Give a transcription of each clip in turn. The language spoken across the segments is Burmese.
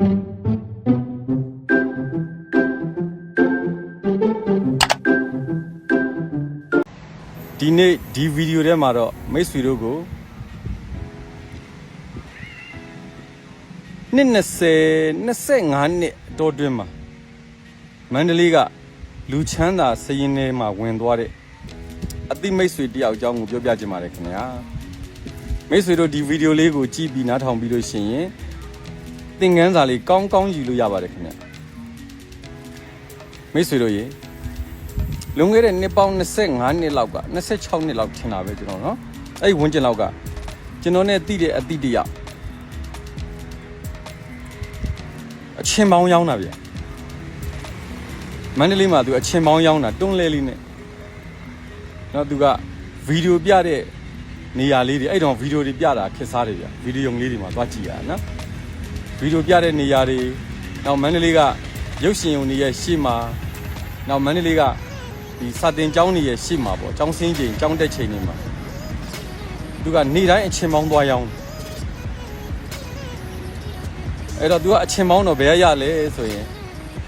ဒီနေ့ဒီဗီဒီယိုထဲမှာတော့မိတ်ဆွေတို့ကိုနှစ်25နှစ်တောတွင်းမှာမန္တလေးကလူချမ်းသာစရင်ထဲမှာဝင်သွားတဲ့အသိမိတ်ဆွေတယောက်အကြောင်းကိုပြောပြချင်ပါတယ်ခင်ဗျာမိတ်ဆွေတို့ဒီဗီဒီယိုလေးကိုကြည့်ပြီးနားထောင်ပြီးလို့ရှိရင်သင်ခန်းစာလေးကောင်းကောင်းယူလို့ရပါတယ်ခင်ဗျာမိတ်ဆွေတို့ရေလွန်ခဲ့တဲ့နှစ်ပေါင်း25နှစ်လောက်က26နှစ်လောက်ထင်တာပဲကျွန်တော်နော်အဲ့ဒီဝန်းကျင်လောက်ကကျွန်တော်နဲ့တည်တဲ့အသည့်တရအချင်းပေါင်းရောင်းတာဗျမန္တလေးမှာသူအချင်းပေါင်းရောင်းတာတွန်းလဲလေးနဲ့နော်သူကဗီဒီယိုပြတဲ့နေရာလေးတွေအဲ့တော့ဗီဒီယိုတွေပြတာခက်စားတယ်ဗျဗီဒီယိုလေးတွေမှာသွားကြည့်ရတာနော်ဗီဒီယိုပြတဲ့နေရာတွေနောက်မန္တလေးကရုပ်ရှင်ရုံတွေရဲ့ရှေ့မှာနောက်မန္တလေးကဒီစာတင်ကျောင်းတွေရဲ့ရှေ့မှာပေါ့ကျောင်းစင်းချိန်ကျောင်းတက်ချိန်တွေမှာသူကနေတိုင်းအချင်းပေါင်းသွားရောင်းအဲ့တော့သူကအချင်းပေါင်းတော့ဘယ်ရလဲဆိုရင်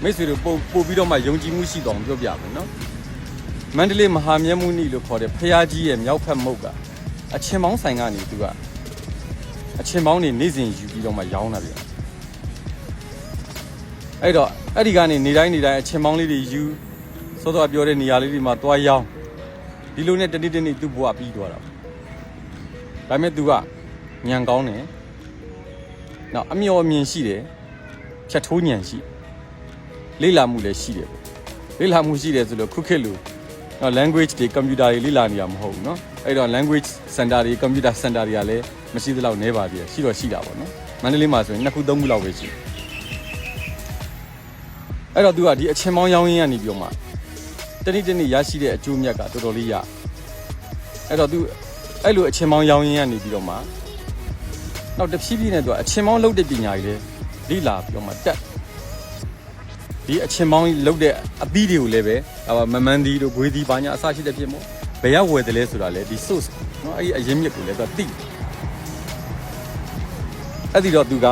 မိတ်ဆွေတို့ပို့ပြီးတော့မှယုံကြည်မှုရှိတော့ပြောပြမယ်နော်မန္တလေးမဟာမြတ်မုနီလို့ခေါ်တဲ့ဖရာကြီးရဲ့မြောက်ဖက်မုတ်ကအချင်းပေါင်းဆိုင်ကနေသူကအချင်းပေါင်းနေနေ့စဉ်ယူပြီးတော့မှရောင်းတာဗျအဲ့တော့အဲ့ဒီကနေနေတိုင်းအချင်းပေါင်းလေးတွေယူစောစောပြောတဲ့နေရာလေးတွေမှာသွားရောင်းဒီလိုနဲ့တနေ့သူ့ဘဝပြီးသွားတာဒါပေမဲ့သူကညံကောင်းတယ်နောက်အမျော်အမြင်ရှိတယ်ဖြတ်ထိုးညံရှိလေ့လာမှုလည်းရှိတယ်လေ့လာမှုရှိတယ်ဆိုလို့ခုခေတ်လိုနော် language တွေ computer တွေလေ့လာနေရမဟုတ်ဘူးเนาะအဲ့တော့ language center တွေ computer center တွေကလည်းမရှိသလောက်နည်းပါသေးတယ်ရှိတော့ရှိတာပေါ့เนาะမန္တလေးမှာဆိုရင်2ခု3ခုလောက်ပဲရှိတယ်အဲ့တော့သူကဒီအချင်းပေါင်းရောင်းရင်းကနေပြောမှတနေ့ရရှိတဲ့အကျိုးမြတ်ကတော်တော်လေးရအဲ့တော့သူအဲ့လိုအချင်းပေါင်းရောင်းရင်းကနေပြီးတော့မှနောက်တစ်ဖြည်းဖြည်းနဲ့သူကအချင်းပေါင်းလုပ်တဲ့ပညာကြီးလေ့လာပြီးတော့မှတက်ဒီအချင်းပေါင်းလုပ်တဲ့အသီးတွေကိုလည်းပဲမမန်းသီးတို့ဂွေးသီးဘာညာအစရှိတဲ့ဖြစ်မို့ဘယ်ရောက်ဝယ်တယ်လဲဆိုတာလေဒီ source เนาะအဲ့ဒီအရင်းမြစ်ကိုလည်းသူကသိအဲ့ဒီတော့သူက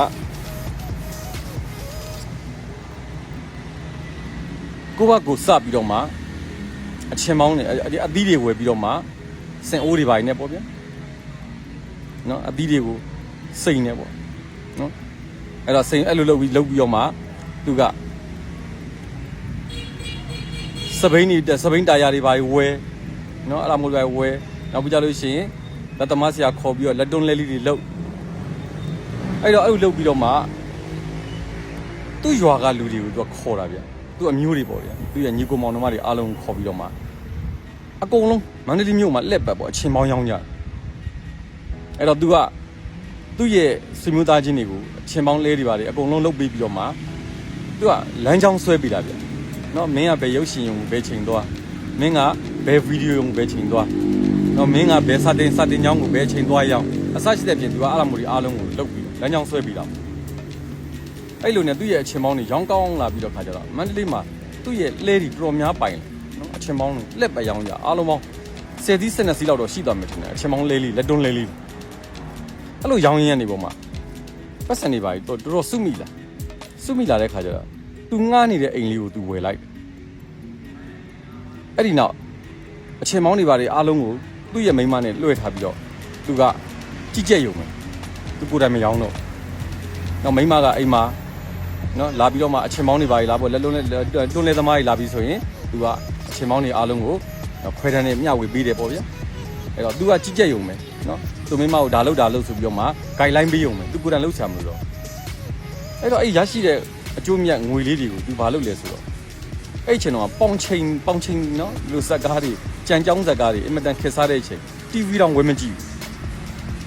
ကိုဘကိုစပြီးတော့မှအချင်းပေါင်းနေအသီးတွေဝယ်ပြီးတော့မှစင်အိုးတွေပါနေပေါ့ဗျာเนาะအသီးတွေကိုစိန်နေပေါ့เนาะအဲ့တော့စိန်အဲ့လိုလုပ်ပြီးတော့မှသူကစပိန်တာယာတွေပါဝယ်เนาะအဲ့လိုမျိုးပဲဝယ်နောက်ပြီးကြလို့ရှိရင်လက်သမားဆရာခေါ်ပြီးတော့လက်တွန်းလဲလေးတွေလုပ်အဲ့တော့အဲ့လိုလုပ်ပြီးတော့မှသူ့ရွာကလူတွေကိုသူကခေါ်တာဗျသူ့အမျိုးတွေပေါ့ဗျသူ့ရဲ့ညီကိုမောင်နှမတွေအားလုံးခေါ်ပြီးတော့မှအကုန်လုံးမန္တလေးမြို့မှာလက်ပတ်ပေါ့အချင်းပေါင်းရောင်းကြအဲ့တော့သူကသူ့ရဲ့ဆွေမျိုးသားချင်းတွေကိုအချင်းပေါင်းလဲတွေပါတယ်အကုန်လုံးလုပ်ပြီးတော့မှသူကလမ်းကြောင်းဆွဲပြီးတာဗျနော်မင်းကဘယ်ရုပ်ရှင်ရုံကိုဘယ်ချိန်သွားမင်းကဘယ်ဗီဒီယိုရုံကိုဘယ်ချိန်သွားနော်မင်းကဘယ်စာတင်ကြောင်းကိုဘယ်ချိန်သွားရောက်အစရှိတဲ့ပြင်သူကအားလုံးကိုလုပ်ပြီးလမ်းကြောင်းဆွဲပြီးတော့အဲ့လိုနဲ့သူ့ရဲ့အချင်းပေါင်းတွေရောင်းကောင်းလာပြီးတော့ခါကြတော့မန္တလေးမှာသူ့ရဲ့လဲတွေတော်များပိုင်နော်အချင်းပေါင်းတွေလက်ပဲရောင်းကြအားလုံးပေါင်း10 စီး12 စီးလောက်တော့ရှိသွားမယ်ထင်တယ်အချင်းပေါင်းလဲလေးလက်တွန်းလဲလေးအဲ့လိုရောင်းရင်းနေပုံမှာပတ်စံနေပါပြီတော်တော်စုမိလာတဲ့ခါကျတော့သူငှားနေတဲ့အိမ်လေးကိုသူဝယ်လိုက်အဲ့ဒီနောက်အချင်းမောင်းတွေပါတွေအားလုံးကိုသူ့ရဲ့မိန်းမနဲ့လွှဲထားပြီးတော့သူကကြည့်ကြက်ရုံပဲသူကိုယ်တိုင်မရောင်းတော့နောက်မိန်းမကအိမ်မှာနော်လာပြီးတော့မှအချင်းမောင်းတွေပါတွေလာပေါ့လက်လုံးနဲ့တွန်းလဲသမားတွေလာပြီးဆိုရင်သူကအချင်းမောင်းတွေအားလုံးကိုခွဲတန်းနဲ့မျှဝေပေးတယ်ပေါ့ဗျာအဲ့တော့သူကကြည့်ကြက်ရုံပဲနော်သူမိန်းမကိုဒါလုပ်ဆိုပြီးတော့မှ guideline ပေးရုံပဲသူကိုယ်တိုင်လုပ်ချင်မလို့တော့အဲ့တော့အဲ့ရရှိတဲ့အကျိုးမြတ်ငွေလေးတွေကိုသူဘာလုပ်လဲဆိုတော့အဲ့ချိန်တော့ပေါင်ချိန်နော်လူဇက်ကားတွေကြံကြောင်းဇက်ကားတွေအင်မတန်ခက်စားတဲ့အချိန် TV တောင်ဝယ်မကြည့်ဘူး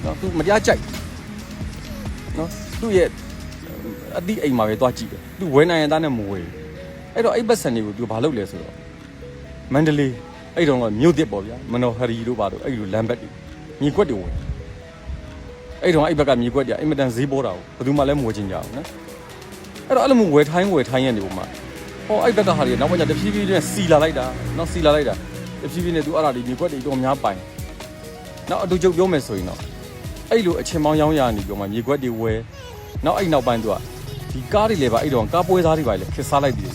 နော်သူမတရားကြိုက်နော်သူ့ရဲ့အသည့်အိမ်မှာပဲသွားကြည့်တယ်သူဝယ်နိုင်ရတဲ့နဲ့မဝယ်အဲ့တော့အဲ့ပတ်စံတွေကိုသူဘာလုပ်လဲဆိုတော့မန္တလေးအဲ့တော့မြို့တစ်ပေါ့ဗျာမနော်ဟရီတို့ဘာတို့အဲ့လိုလမ်းဘက်တွေမြေကွက်တွေဝယ်အဲ့တော့အဲ့ဘက်ကမြေကွက်တွေအင်မတန်ဈေးပေါ်တာကိုဘယ်သူမှလည်းမဝယ်ချင်ကြဘူးနော်အဲ့တော့အဲ့လိုမျိုးဝယ်ထိုင်းရနေပုံမှာဟောအဲ့ဘက်ကဟာတွေနောက်ပိုင်းကျတဖြည်းဖြည်းနဲ့စီလာလိုက်တာတဖြည်းဖြည်းနဲ့သူအဲ့ဒါတွေမြေကွက်တွေတော့များပိုင်နောက်အတူချုပ်ပြောမယ်ဆိုရင်တော့အဲ့လိုအချင်းမောင်းရောင်းရနေပြောမှမြေကွက်တွေဝယ်နောက်အဲ့နောက်ပိုင်းသူက ဒီကားတွေလည်းပါအဲ့တော့ကားပွဲစားတွေပါလေခက်စားလိုက်ပြီ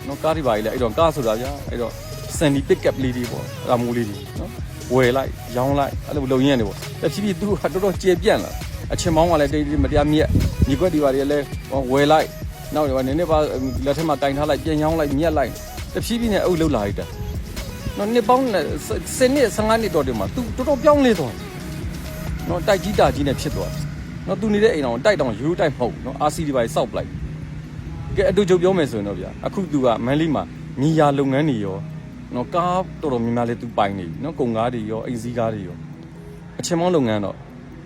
နော်ကားတွေပါလေအဲ့တော့ကားဆိုတာဗျာအဲ့တော့စန်ဒီပစ်ကပ်လေးတွေပေါ့အဲ့ဒါမိုးလေးတွေနော်ဝယ်လိုက်ရောင်းလိုက်အဲ့လိုလုံရင်းနေပေါ့တဖြည်းဖြည်းသူကတော်တော်ကျေပြန့်လာအချင်းမောင်းကလည်းတိတ်တိတ်မတရားမြက်ညီကွက်တွေပါလေလည်းဝယ်လိုက်နောက်တော့နည်းနည်းပါလက်ထက်မှာကင်ထားလိုက်ပြန်ရောင်းလိုက်မြက်လိုက်တဖြည်းဖြည်းနဲ့အုပ်လှုပ်လာလိုက်တာနော်နှစ်ပေါင်း10နှစ်15နှစ်တော်တယ်မှာသူတော်တော်ပြောင်းလဲသွားနော်တိုက်ကြီးတာကြီးနဲ့ဖြစ်သွားနော်သူနေတဲ့အိမ်တော်တိုက်တောင်ယူတိုက်မဟုတ်နော်အာစီဒီပါစောက်ပလိုက်ကဲအတူချုပ်ပြောမယ်ဆိုရင်တော့ဗျာအခုသူကမန်လေးမှာမြေယာလုပ်ငန်းတွေရောနော်ကားတော်တော်များများလေးသူပိုင်နေပြီနော်ကုန်ကားတွေရောအိမ်စီးကားတွေရောအချင်းမောင်းလုပ်ငန်းတော့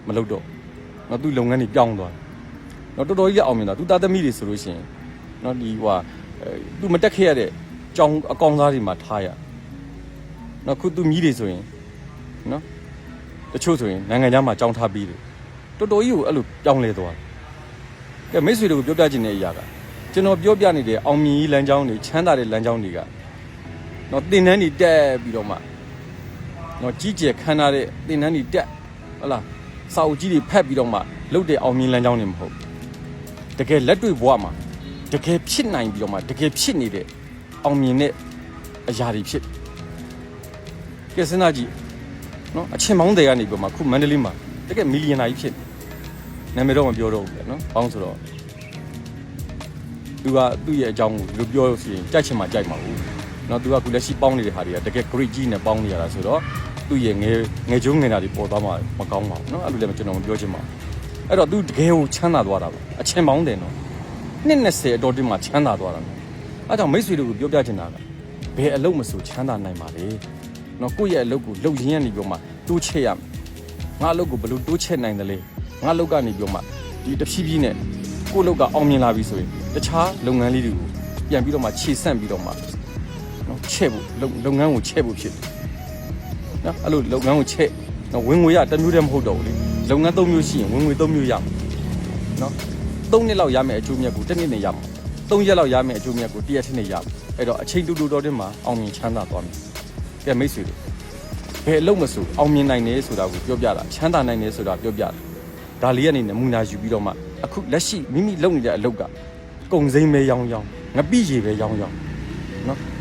မလုပ်တော့နော်သူလုပ်ငန်းတွေပြောင်းသွားနော်တော်တော်ကြီးအောင်မြင်တာသူသားသမီးတွေဆိုလို့ရှိရင်နော်ဒီဟိုသူမတက်ခဲ့ရတဲ့ကြောင်အကောင်သားတွေမှာထားရနော်ခုသူမြည်တွေဆိုရင်နော်တချို့ဆိုရင်နိုင်ငံခြားမှာကြောင်ထားပြီးတယ်တော်တော်ကြီးကိုအဲ့လိုပြောင်းလဲသွားကဲမိတ်ဆွေတို့ကိုပြောပြခြင်းတဲ့အရာကကျွန်တော်ပြောပြနေတဲ့အောင်မြင်ကြီးလမ်းကြောင်းတွေချမ်းသာတဲ့လမ်းကြောင်းတွေကနော်တင်တန်းတွေတက်ပြီးတော့မှနော်ကြီးကျယ်ခမ်းနားတဲ့တင်တန်းတွေတက်ဟုတ်လားစာအုပ်ကြီးတွေဖတ်ပြီးတော့မှလုပ်တဲ့အောင်မြင်လမ်းကြောင်းတွေမဟုတ်တကယ်လက်တွေ့ဘဝမှာတကယ်ဖြစ်နိုင်ပြီးတော့မှတကယ်ဖြစ်နေတဲ့အောင်မြင်တဲ့အရာတွေဖြစ်ကဲစဉ်းစားကြည့်နော်အချင်းမောင်းတွေကနေပြီးတော့မှခုမန္တလေးမှာတကယ်မီလီယံနာကြီးဖြစ်နာမည်တော့မပြောတော့ဘူးနော်ဘောင်းဆိုတော့သူကသူ့ရဲ့အကြောင်းကိုလူပြောလို့ရှိရင်ကြိုက်ချင်မှကြိုက်မှာဘူးနော်သူကခုလက်ရှိပေါင်းနေတဲ့ဟာတွေကတကယ် great ကြီးနဲ့ပေါင်းနေရတာဆိုတော့သူ့ရဲ့ငယ်ကျုံးငယ်တာတွေပေါ်သွားမှမကောင်းပါဘူးနော်အဲ့လိုလည်းကျွန်တော်မပြောချင်ပါဘူးအဲ့တော့သူတကယ်ကိုချမ်းသာသွားတာပေါ့အချင်းပေါင်းတယ်နော်နှစ်20အတော်တင်းမှာချမ်းသာသွားတာနော်အဲ့ကြောင့်မိတ်ဆွေတို့ကိုပြောပြချင်တာကဘယ်အလုပ်မဆိုချမ်းသာနိုင်ပါလေနော်ကိုယ့်ရဲ့အလုပ်ကိုလုပ်ရင်းရနေပြီးမှတိုးချဲ့ရမယ်ငါအလုပ်ကိုဘယ်လိုတိုးချဲ့နိုင်တယ်လဲငါအလုပ်ကနေပြီးမှဒီတဖြည်းဖြည်းနဲ့ကိုယ့်အလုပ်ကအောင်မြင်လာပြီဆိုရင်တခြားလုပ်ငန်းလေးတွေကိုပြန်ပြီးတော့မှခြေဆန့်ပြီးတော့မှနော်ချဲ့ဖို့လုပ်ငန်းကိုချဲ့ဖို့ဖြစ်တယ်နော်အဲ့လိုလုပ်ငန်းကိုချဲ့နော်ဝင်ငွေရတစ်မျိုးတည်းမဟုတ်တော့ဘူးလေလုပ်ငန်း၃မျိုးရှိရင်ဝင်ငွေ၃မျိုးရမှာနော်၃နှစ်လောက်ရမယ်အကျိုးမြတ်ကိုတစ်နှစ်နဲ့ရမှာ၃ရက်လောက်ရမယ်အကျိုးမြတ်ကိုတစ်ရက်ထက်နဲ့ရမှာအဲ့တော့အချိန်တူတူတော်တဲ့မှာအောင်မြင်ချမ်းသာသွားမယ်ကဲမိတ်ဆွေတို့ဘယ်အလုပ်မဆိုအောင်မြင်နိုင်တယ်ဆိုတာကိုပြောပြတာချမ်းသာနိုင်တယ်ဆိုတာပြောပြတာဒါလေးကနေနမူနာယူပြီးတော့မှအခုလက်ရှိမိမိလုပ်နေတဲ့အလုပ်ကကုံစိမ်းပဲရောင်းငပိရေပဲရောင်းနော်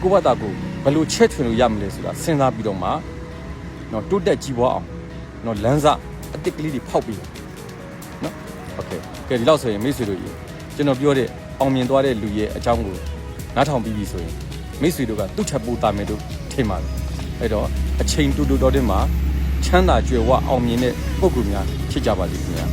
ကိုယ့်ဘာသာကိုဘယ်လိုချဲ့ထွင်လို့ရမလဲဆိုတာစဉ်းစားပြီးတော့မှနော်တိုးတက်ကြီးပွားအောင်နော်လမ်းစာအတစ်ကလေးတွေဖောက်ပြီးနော်โอเคကဲဒီလောက်ဆိုရင်မိတ်ဆွေတို့ကြီးကျွန်တော်ပြောတဲ့အောင်မြင်သွားတဲ့လူရဲ့အကြောင်းကိုနားထောင်ပြီးပြီဆိုရင်မိတ်ဆွေတို့ကသူ့ချက်ပိုးတာမယ်လို့ထင်ပါတယ်အဲ့တော့အချိန်တူတူတော်တဲ့မှာချမ်းသာကြွယ်ဝအောင်မြင်တဲ့ပုဂ္ဂိုလ်များဖြစ်ကြပါလိမ့်ခင်ဗျာ